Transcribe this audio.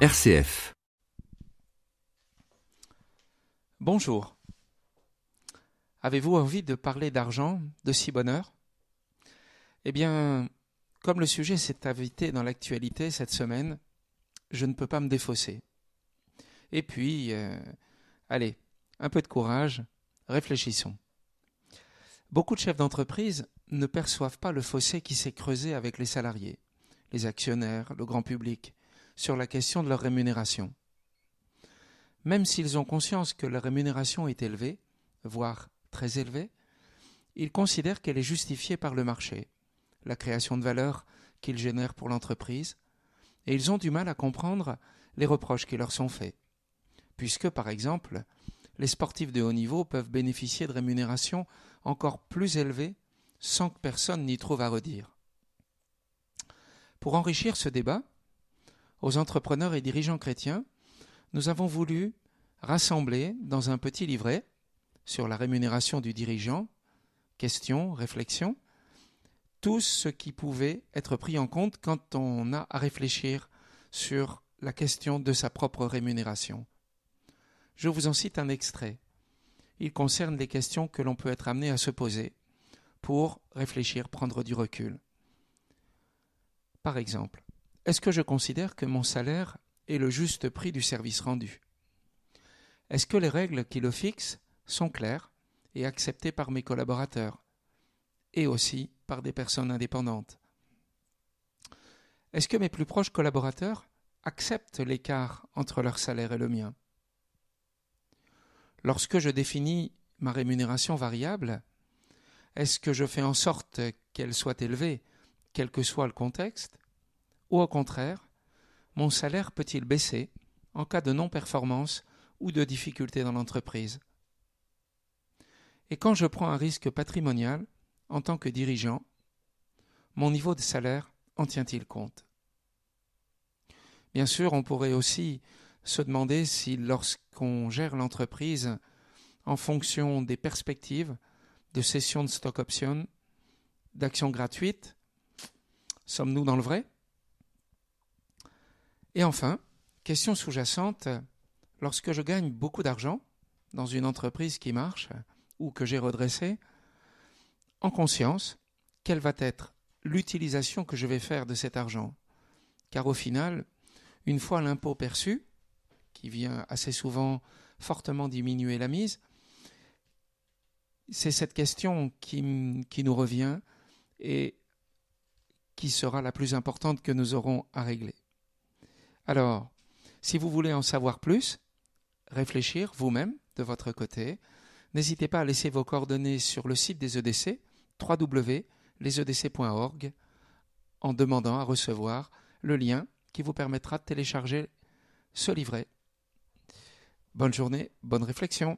RCF. Bonjour. Avez-vous envie de parler d'argent, de si bonne heure ? Eh bien, comme le sujet s'est invité dans l'actualité cette semaine, je ne peux pas me défausser. Et puis, allez, un peu de courage, réfléchissons. Beaucoup de chefs d'entreprise ne perçoivent pas le fossé qui s'est creusé avec les salariés, les actionnaires, le grand public, sur la question de leur rémunération. Même s'ils ont conscience que leur rémunération est élevée, voire très élevée, ils considèrent qu'elle est justifiée par le marché, la création de valeur qu'ils génèrent pour l'entreprise, et ils ont du mal à comprendre les reproches qui leur sont faits. Puisque, par exemple, les sportifs de haut niveau peuvent bénéficier de rémunérations encore plus élevées sans que personne n'y trouve à redire. Pour enrichir ce débat, aux entrepreneurs et dirigeants chrétiens, nous avons voulu rassembler dans un petit livret sur la rémunération du dirigeant, questions, réflexions, tout ce qui pouvait être pris en compte quand on a à réfléchir sur la question de sa propre rémunération. Je vous en cite un extrait. Il concerne les questions que l'on peut être amené à se poser pour réfléchir, prendre du recul. Par exemple, est-ce que je considère que mon salaire est le juste prix du service rendu ? Est-ce que les règles qui le fixent sont claires et acceptées par mes collaborateurs et aussi par des personnes indépendantes ? Est-ce que mes plus proches collaborateurs acceptent l'écart entre leur salaire et le mien ? Lorsque je définis ma rémunération variable, est-ce que je fais en sorte qu'elle soit élevée, quel que soit le contexte ? Ou au contraire, mon salaire peut-il baisser en cas de non-performance ou de difficulté dans l'entreprise ? Et quand je prends un risque patrimonial, en tant que dirigeant, mon niveau de salaire en tient-il compte ? Bien sûr, on pourrait aussi se demander si lorsqu'on gère l'entreprise en fonction des perspectives de cession de stock options, d'actions gratuites, sommes-nous dans le vrai ? Et enfin, question sous-jacente, lorsque je gagne beaucoup d'argent dans une entreprise qui marche ou que j'ai redressée, en conscience, quelle va être l'utilisation que je vais faire de cet argent ? Car au final, une fois l'impôt perçu, qui vient assez souvent fortement diminuer la mise, c'est cette question qui nous revient et qui sera la plus importante que nous aurons à régler. Alors, si vous voulez en savoir plus, réfléchir vous-même de votre côté, n'hésitez pas à laisser vos coordonnées sur le site des EDC, www.lesedc.org, en demandant à recevoir le lien qui vous permettra de télécharger ce livret. Bonne journée, bonne réflexion.